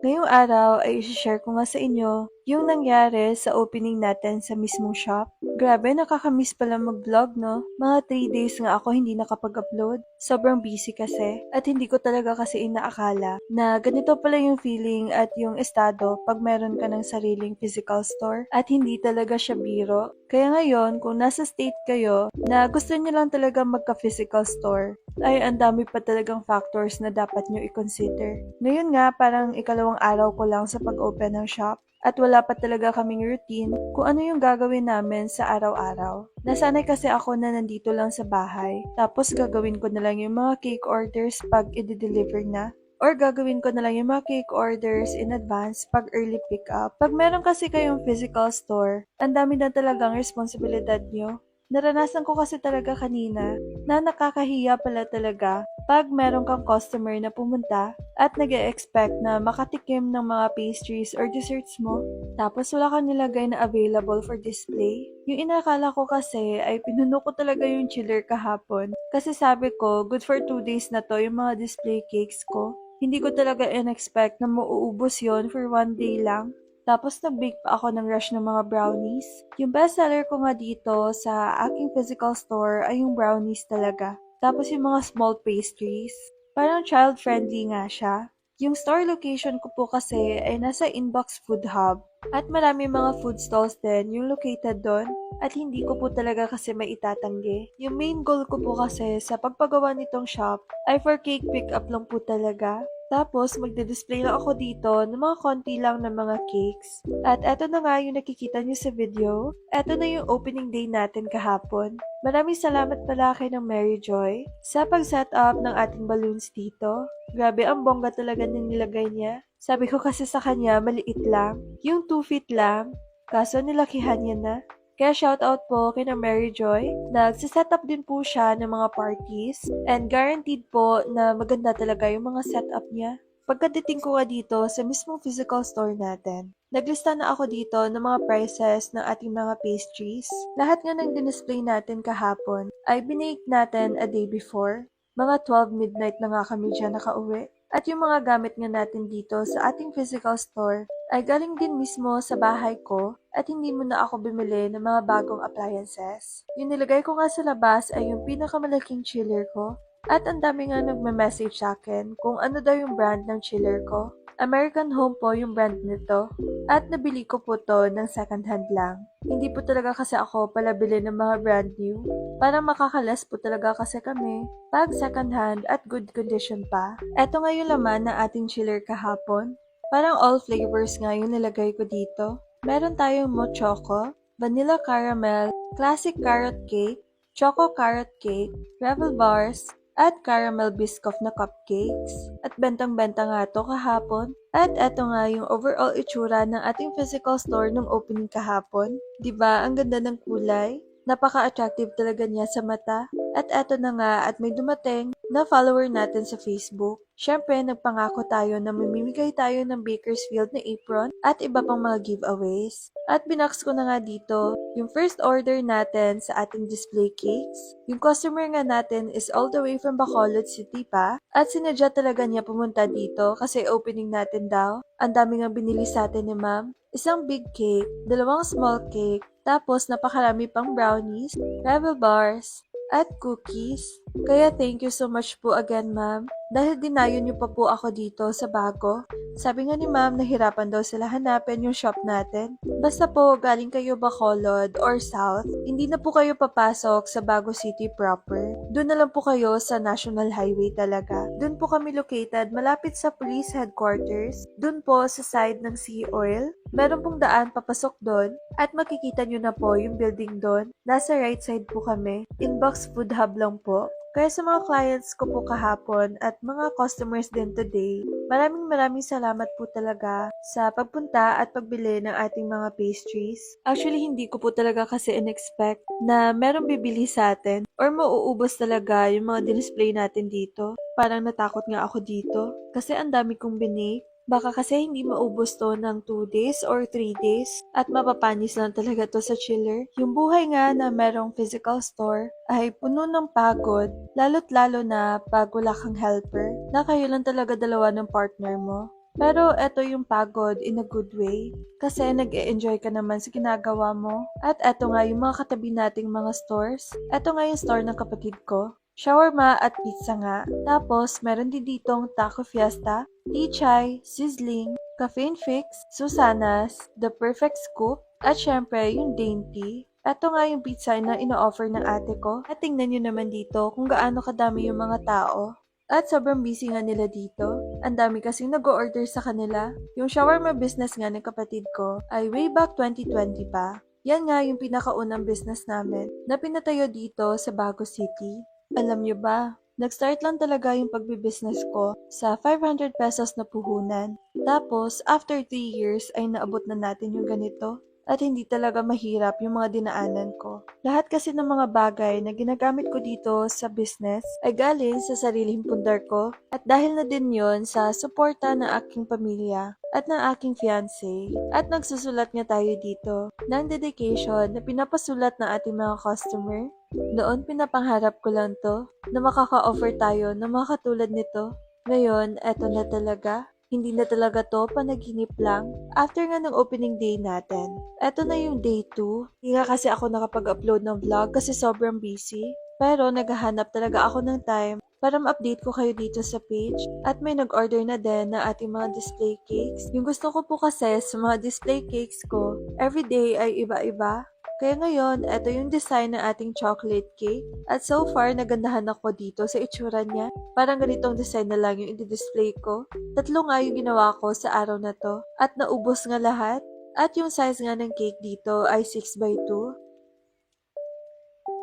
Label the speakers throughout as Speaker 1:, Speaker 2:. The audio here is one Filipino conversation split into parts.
Speaker 1: Ngayong araw ay i-share ko nga sa inyo yung nangyari sa opening natin sa mismong shop. Grabe, nakakamiss pala mag-vlog, no? Mga 3 days nga ako hindi nakapag-upload. Sobrang busy kasi at hindi ko talaga kasi inaakala na ganito pala yung feeling at yung estado pag meron ka ng sariling physical store at hindi talaga siya biro. Kaya ngayon, kung nasa state kayo na gusto niyo lang talaga magka-physical store, ay ang dami pa talagang factors na dapat nyo i-consider. Ngayon nga, parang ikalawang araw ko lang sa pag-open ng shop at wala pa talaga kaming routine kung ano yung gagawin namin sa araw-araw. Nasanay kasi ako na nandito lang sa bahay, tapos gagawin ko na lang yung mga cake orders pag i-deliver na. Or gagawin ko na lang yung mga cake orders in advance pag early pick up. Pag meron kasi kayong physical store, ang dami na talagang responsibilidad nyo. Naranasan ko kasi talaga kanina na nakakahiya pala talaga pag meron kang customer na pumunta at nag-expect na makatikim ng mga pastries or desserts mo, tapos wala kang nilagay na available for display. Yung inakala ko kasi ay pinuno ko talaga yung chiller kahapon kasi sabi ko good for 2 days na to yung mga display cakes ko. Hindi ko talaga in-expect na mauubos yon for 1 day lang. Tapos nag-bake pa ako ng rush ng mga brownies. Yung bestseller ko nga dito sa aking physical store ay yung brownies talaga. Tapos yung mga small pastries. Parang child-friendly nga siya. Yung store location ko po kasi ay nasa Inbox Food Hub. At marami mga food stalls din yung located doon. At hindi ko po talaga kasi maitatanggi. Yung main goal ko po kasi sa pagpagawa nitong shop ay for cake pick-up lang po talaga. Tapos, magde-display lang ako dito ng mga konti lang na mga cakes. At eto na nga yung nakikita niyo sa video. Eto na yung opening day natin kahapon. Maraming salamat pala kay ng Mary Joy sa pag-set up ng ating balloons dito. Grabe, ang bongga talaga ng nilagay niya. Sabi ko kasi sa kanya, maliit lang. Yung 2 feet lang. Kaso nilakihan niya na. Kaya shoutout po kay na Mary Joy. Nagsiset up din po siya ng mga parties and guaranteed po na maganda talaga yung mga setup niya. Pagkadating ko nga dito sa mismong physical store natin, naglista na ako dito ng mga prices ng ating mga pastries. Lahat nga ng display natin kahapon ay binake natin a day before. Mga 12 midnight na nga kami dyan nakauwi. At yung mga gamit nga natin dito sa ating physical store ay galing din mismo sa bahay ko at hindi mo na ako bumili ng mga bagong appliances. Yung nilagay ko nga sa labas ay yung pinakamalaking chiller ko at ang dami nga nagme-message sa akin kung ano daw yung brand ng chiller ko. American Home po yung brand nito at nabili ko po to ng second hand lang. Hindi po talaga kasi ako palabili ng mga brand new. Parang makakalas po talaga kasi kami pag second hand at good condition pa. Eto nga yung laman ng ating chiller kahapon. Parang all flavors nga yung nilagay ko dito. Meron tayong mochoco, vanilla caramel, classic carrot cake, choco carrot cake, rebel bars, at caramel biscoff na cupcakes. At bentang-benta nga to kahapon. At eto nga yung overall itsura ng ating physical store nung opening kahapon. 'Di ba? Ang ganda ng kulay. Napaka-attractive talaga niya sa mata. At eto na nga at may dumating na follower natin sa Facebook. Siyempre, nagpangako tayo na mamimigay tayo ng Bakersfield na apron at iba pang mga giveaways. At binox ko na nga dito yung first order natin sa ating display cakes. Yung customer nga natin is all the way from Bacolod City pa at sinadya talaga niya pumunta dito kasi opening natin daw. Ang dami nga binili sa atin ni ma'am. Isang big cake, dalawang small cake, tapos napakarami pang brownies, rebel bars, at cookies. Kaya thank you so much po again, ma'am. Dahil dinayo niyo pa po ako dito sa bago. Sabi nga ni ma'am, nahirapan daw sila hanapin yung shop natin. Basta po, galing kayo Bacolod or South, hindi na po kayo papasok sa Bago City proper. Doon na lang po kayo sa National Highway talaga. Doon po kami located malapit sa police headquarters. Doon po sa side ng Sea Oil. Meron pong daan papasok doon at makikita nyo na po yung building doon. Nasa right side po kami. Inbox Food Hub lang po. Kaya sa mga clients ko po kahapon at mga customers din today, maraming salamat po talaga sa pagpunta at pagbili ng ating mga pastries. Actually, hindi ko po talaga kasi in-expect na merong bibili sa atin or mauubos talaga yung mga display natin dito. Parang natakot nga ako dito kasi ang dami kong binake. Baka kasi hindi maubos to ng 2 days or 3 days at mapapanis lang talaga to sa chiller. Yung buhay nga na merong physical store ay puno ng pagod, lalo't lalo na pag wala kang helper, na kayo lang talaga dalawa ng partner mo. Pero eto yung pagod in a good way. Kasi nag-e-enjoy ka naman sa ginagawa mo. At eto nga yung mga katabi nating mga stores. Eto nga yung store ng kapatid ko. Shawarma at pizza nga. Tapos, meron din ditong Taco Fiesta, Tichay, Sizzling, Caffeine Fix, Susanas, The Perfect Scoop, at syempre yung Dainty. Eto nga yung pizza na ino-offer ng ate ko. At tingnan nyo naman dito kung gaano kadami yung mga tao. At sobrang busy nga nila dito. Ang dami kasing nag-order sa kanila. Yung shawarma business nga ng kapatid ko ay way back 2020 pa. Yan nga yung pinakaunang business namin na pinatayo dito sa Bago City. Alam nyo ba, nag-start lang talaga yung pagbibusiness ko sa 500 pesos na puhunan. Tapos, after 3 years ay naabot na natin yung ganito. At hindi talaga mahirap yung mga dinaanan ko. Lahat kasi ng mga bagay na ginagamit ko dito sa business ay galing sa sariling pundar ko at dahil na din yon sa suporta ng aking pamilya at ng aking fiancé. At nagsusulat nga tayo dito ng dedication na pinapasulat ng ating mga customer. Noon pinapangarap ko lang to na makaka-offer tayo ng mga katulad nito. Ngayon, eto na talaga. Hindi na talaga to panaginip lang. After nga ng opening day natin, eto na yung day 2. Hindi nga kasi ako nakapag-upload ng vlog kasi sobrang busy. Pero naghahanap talaga ako ng time para ma-update ko kayo dito sa page. At may nag-order na din na ating mga display cakes. Yung gusto ko po kasi sa mga display cakes ko, everyday ay iba-iba. Kaya ngayon, eto yung design ng ating chocolate cake. At so far, nagandahan ako dito sa itsura niya. Parang ganitong design na lang yung i-display ko. 3 nga yung ginawa ko sa araw na to. At naubos nga lahat. At yung size nga ng cake dito ay 6x2.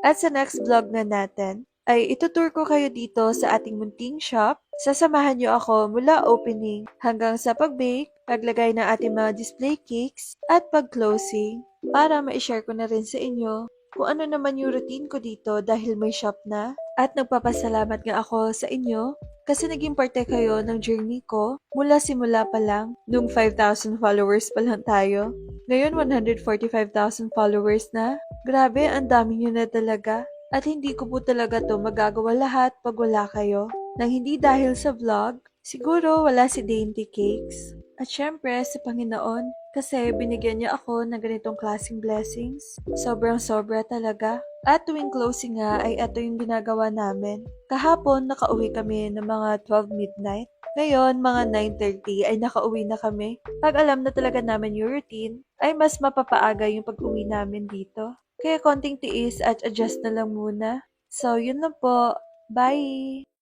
Speaker 1: At sa next vlog na natin, ay itutour ko kayo dito sa ating munting shop. Sasamahan niyo ako mula opening hanggang sa pag-bake, paglagay ng ating mga display cakes, at pag-closing para ma-share ko na rin sa inyo kung ano naman yung routine ko dito dahil may shop na. At nagpapasalamat nga ako sa inyo kasi naging parte kayo ng journey ko mula simula pa lang nung 5,000 followers pa lang tayo. Ngayon 145,000 followers na. Grabe, ang dami nyo na talaga. At hindi ko po talaga to magagawa lahat pag wala kayo. Nang hindi dahil sa vlog, siguro wala si Dainty Cakes. At syempre sa Panginoon, kasi binigyan niya ako ng ganitong klaseng blessings. Sobrang sobra talaga. At tuwing closing nga ay ito yung ginagawa namin. Kahapon nakauwi kami ng mga 12 midnight. Ngayon, mga 9:30 ay nakauwi na kami. Pag alam na talaga namin yung routine, ay mas mapapaaga yung pag-uwi namin dito. Kaya konting tiis at adjust na lang muna. So, yun lang po. Bye!